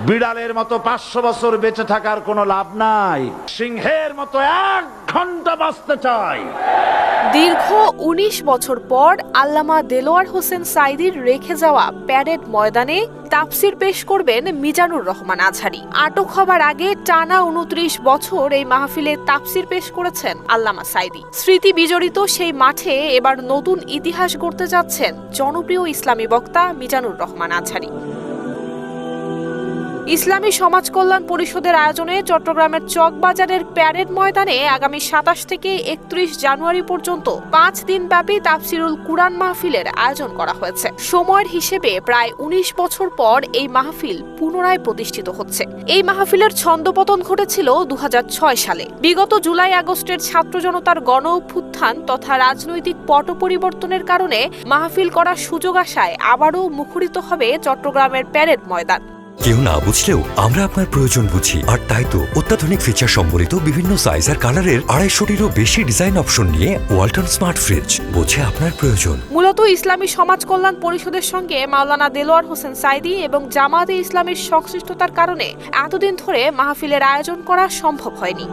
বিড়ালের মতো 500 বছর বেঁচে থাকার কোনো লাভ নাই, সিংহের মতো 1 ঘন্টা বাঁচতে চাই। দীর্ঘ 19 বছর পর আল্লামা দেলোয়ার হোসেন সাঈদীর রেখে যাওয়া প্যারেড ময়দানে তাফসির পেশ করবেন মিজানুর রহমান আজহারী। আটক হবার আগে টানা 29 বছর এই মাহফিলে তাফসির পেশ করেছেন আল্লামা সাঈদী। স্মৃতি বিজড়িত সেই মাঠে এবার নতুন ইতিহাস গড়তে যাচ্ছেন জনপ্রিয় ইসলামী বক্তা মিজানুর রহমান আজহারী। ইসলামী সমাজ কল্যাণ পরিষদের আয়োজনে চট্টগ্রামের চকবাজারের প্যারেড ময়দানে আগামী 27 থেকে 31 জানুয়ারি পর্যন্ত 5 দিন ব্যাপী তাফসিরুল কুরআন মাহফিলের আয়োজন করা হয়েছে। সময়ের হিসেবে প্রায় 19 বছর পর এই মাহফিল পুনরায় প্রতিষ্ঠিত হচ্ছে। এই মাহফিলের ছন্দপতন ঘটেছিল 2006 সালে। বিগত জুলাই আগস্টের ছাত্র জনতার গণ অভ্যুত্থান তথা রাজনৈতিক পট পরিবর্তনের কারণে মাহফিল করার সুযোগ আসায় আবারও মুখরিত হবে চট্টগ্রামের প্যারেড ময়দান। কেউ না বুঝলেও আমরা আপনার প্রয়োজন বুঝি, আর তাই তো অত্যাধুনিক ফিচার সম্বলিত বিভিন্ন সাইজ আর কালারের 250-টিরও বেশি ডিজাইন অপশন নিয়ে ওয়ালটন স্মার্ট ফ্রিজ বোঝে আপনার প্রয়োজন। মূলত ইসলামী সমাজ কল্যাণ পরিষদের সঙ্গে মাওলানা দেলোয়ার হোসেন সাঈদী এবং জামায়াতে ইসলামীর সংশ্লিষ্টতার কারণে এতদিন ধরে মাহফিলের আয়োজন করা সম্ভব হয়নি।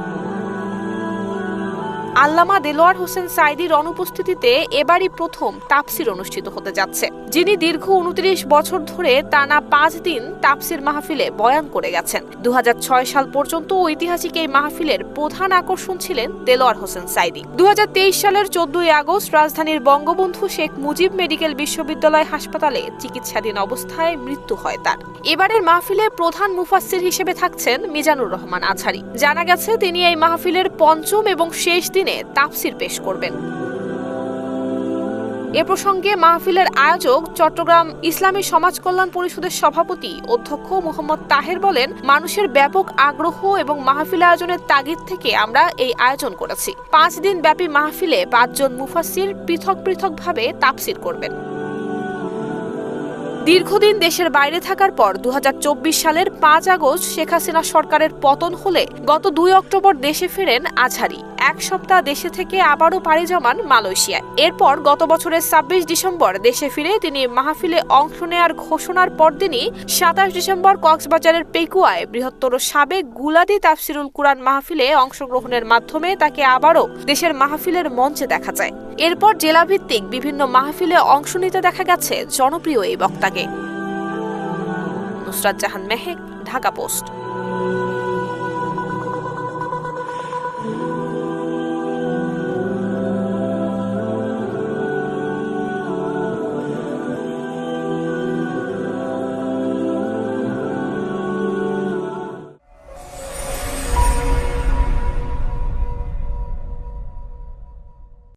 আল্লামা দেলোয়ার হোসেন সাঈদীর অনুপস্থিতিতে এবারই প্রথম তাফসির অনুষ্ঠিত হতে যাচ্ছে, যিনি দীর্ঘ 29 বছর ধরে টানা 5 দিন তাফসির মাহফিলে বয়ান করে গেছেন। 2006 সাল পর্যন্ত ঐতিহাসিক এই মাহফিলের প্রধান আকর্ষণ ছিলেন দেলোয়ার হোসেন সাঈদী। 2023 সালের 14 আগস্ট রাজধানীর বঙ্গবন্ধু শেখ মুজিব মেডিকেল বিশ্ববিদ্যালয় হাসপাতালে চিকিৎসাধীন অবস্থায় মৃত্যু হয় তার। এবারের মাহফিলে প্রধান মুফাসসির হিসেবে থাকছেন মিজানুর রহমান আজহারী। জানা গেছে তিনি এই মাহফিলের পঞ্চম এবং শেষ দিনে তাফসির পেশ করবেন। এ প্রসঙ্গে মাহফিলের আয়োজক চট্টগ্রাম ইসলামী সমাজ কল্যাণ পরিষদের সভাপতি অধ্যক্ষ মোহাম্মদ তাহের বলেন, মানুষের ব্যাপক আগ্রহ এবং মাহফিল আয়োজনের তাগিদ থেকে আমরা এই আয়োজন করেছি। 5 দিন ব্যাপী মাহফিলে 5 জন মুফাসসির পৃথক পৃথকভাবে তাফসির করবেন। দীর্ঘদিন দেশের বাইরে থাকার পর 2024 সালের 5 আগস্ট শেখ হাসিনা সরকারের পতন হলে গত 2 অক্টোবর দেশে ফেরেন আজহারী। 1 সপ্তাহ দেশে থেকে আবারও পাড়ি জমান মালয়েশিয়ায়। এরপর গত বছরের 26 ডিসেম্বর দেশে ফিরে তিনি মাহফিলে অংশ নেয়ার ঘোষণার পরদিনই 27 ডিসেম্বর কক্সবাজারের পেকুয়ায় বৃহত্তর সাবেক গুলাদি তাফসিরুল কুরআন মাহফিলে অংশগ্রহণের মাধ্যমে তাকে আবারও দেশের মাহফিলের মঞ্চে দেখা যায়। এরপর জেলাভিত্তিক বিভিন্ন মাহফিলে অংশ নিতে দেখা গেছে জনপ্রিয় এই বক্তাকে। নুসরাত জাহান মেহেক, ঢাকা পোস্ট।